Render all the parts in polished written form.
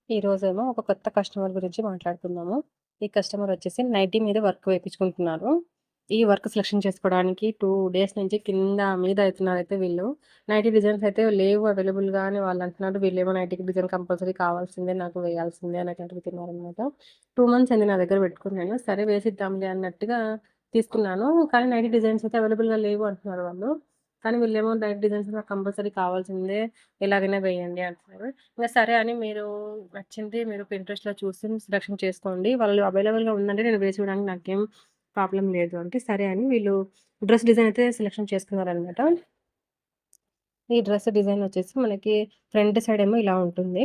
ఈరోజేమో ఒక కొత్త కస్టమర్ గురించి మాట్లాడుకుందాము. ఈ కస్టమర్ వచ్చేసి నైటీ మీద వర్క్ వేపించుకుంటున్నారు. ఈ వర్క్ సెలక్షన్ చేసుకోవడానికి 2 డేస్ నుంచి కింద మీద అయితున్నారైతే వీళ్ళు. నైటీ డిజైన్స్ అయితే లేవు అవైలబుల్‌గా అని వాళ్ళు అంటున్నారు. వీళ్ళేమో నైటీకి డిజైన్ కంపల్సరీ కావాల్సిందే, నాకు వేయాల్సిందే అన్నట్టు అడుగుతున్నారనమాట. 2 మంత్స్ అయింది నా దగ్గర పెట్టుకొని నేను. సరే వేసిద్దాంలే అన్నట్టుగా తీసుకున్నాను. కానీ నైటీ డిజైన్స్ అయితే అవైలబుల్‌గా లేవు అంటున్నారు వాళ్ళు. కానీ వీళ్ళేమో నైటీ డిజైన్స్ నాకు కంపల్సరీ కావాల్సిందే, ఎలాగైనా వేయండి అంటున్నారు. ఇంక సరే అని నచ్చింది మీరు పింట్రెస్ట్‌లో చూసి సెలక్షన్ చేసుకోండి. వాళ్ళు అవైలబుల్‌గా ఉందంటే నేను వేసి ఇవ్వడానికి నాకేం ప్రాబ్లమ్ లేదు అంటే, సరే అని వీళ్ళు డ్రెస్ డిజైన్ అయితే సెలక్షన్ చేసుకున్నారనమాట. ఈ డ్రెస్ డిజైన్ వచ్చేసి మనకి ఫ్రంట్ సైడ్ ఏమో ఇలా ఉంటుంది.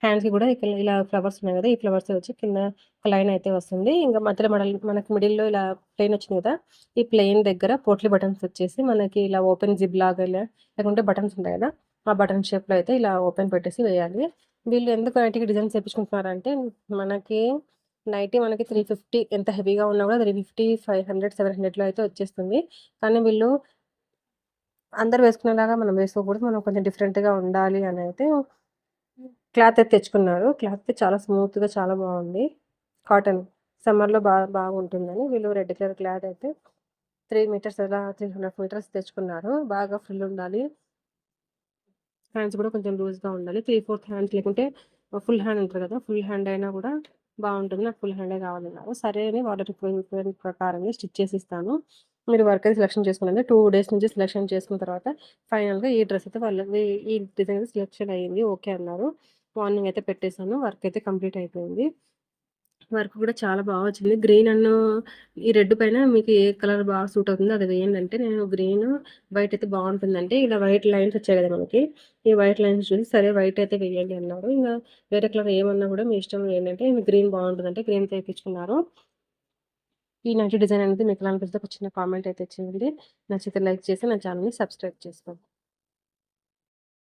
హ్యాండ్స్‌కి కూడా ఇలా ఫ్లవర్స్ ఉన్నాయి కదా! ఈ ఫ్లవర్స్ వచ్చి కింద ఒక లైన్ అయితే వస్తుంది. ఇంక మధ్యలో మనకి మిడిల్‌లో ఇలా ప్లెయిన్ వచ్చింది కదా! ఈ ప్లెయిన్ దగ్గర పోట్లీ బటన్స్ వచ్చేసి మనకి ఇలా ఓపెన్ జిప్ లాగా లేకుంటే బటన్స్ ఉంటాయి కదా! ఆ బటన్ షేప్‌లో అయితే ఇలా ఓపెన్ పెట్టేసి వేయాలి. వీళ్ళు ఎందుకు నైటీకి డిజైన్స్ ఏపించుకుంటున్నారంటే, మనకి నైటీ మనకి 350 ఎంత హెవీగా ఉన్నా కూడా 350, 500, 700లో అయితే వచ్చేస్తుంది. కానీ వీళ్ళు అందరూ వేసుకునేలాగా మనం వేసుకోకూడదు. మనం కొంచెం డిఫరెంట్‌గా ఉండాలి అని అయితే క్లాత్ అయితే తెచ్చుకున్నారు. క్లాత్ అయితే చాలా స్మూత్‌గా చాలా బావుంది. కాటన్. సమ్మర్‌లో బాగుంటుందని వీళ్ళు రెడ్ కలర్ క్లాత్ అయితే 3 మీటర్స్ అలా 300 మీటర్స్ తెచ్చుకున్నారు. బాగా ఫుల్ ఉండాలి. హ్యాండ్స్ కూడా కొంచెం లూజ్‌గా ఉండాలి. 3/4 హ్యాండ్స్ లేకుంటే ఫుల్ హ్యాండ్ అంటారు కదా! ఫుల్ హ్యాండ్ అయినా కూడా బావుంటుంది. నాకు ఫుల్ హ్యాండే కావాలన్నారు. సరే అని వాళ్ళ రిక్వైర్మెంట్ ప్రకారంగా స్టిచ్ చేసి ఇస్తాను. మీరు వర్క్ అయితే సెలక్షన్ చేసుకోండి. 2 డేస్ నుంచి సెలక్షన్ చేసుకున్న తర్వాత ఫైనల్‌గా ఈ డ్రెస్ అయితే ఈ డిజైన్ అయితే సెలక్షన్ అయింది. ఓకే అన్నారు. మార్నింగ్ అయితే పెట్టేసాను. వర్క్ అయితే కంప్లీట్ అయిపోయింది. వర్క్ కూడా చాలా వచ్చింది. గ్రీన్ ఈ రెడ్ పైన మీకు ఏ కలర్ బాగా సూట్ అవుతుందో అది వేయండంటే, నేను గ్రీను, వైట్ అయితే బావుంటుందంటే, ఇలా వైట్ లైన్స్ వచ్చాయి కదా మనకి! ఈ వైట్ లైన్స్ చూసి సరే వైట్ అయితే వేయండి అన్నారు. ఇంగ వేరే కలర్ ఏమన్నా కూడా మీ ఇష్టం ఏంటంటే, గ్రీన్ బావుంటదంటే గ్రీన్‌తో ఏపించుకున్నారు. ఈ నైటీ డిజైన్ అనేది మీకు ఎలా అనిపిస్తుందో ఒక చిన్న కామెంట్ అయితే చేయండి. నచ్చితే లైక్ చేసి నా ఛానెల్‌ని సబ్స్క్రైబ్ చేసుకోండి.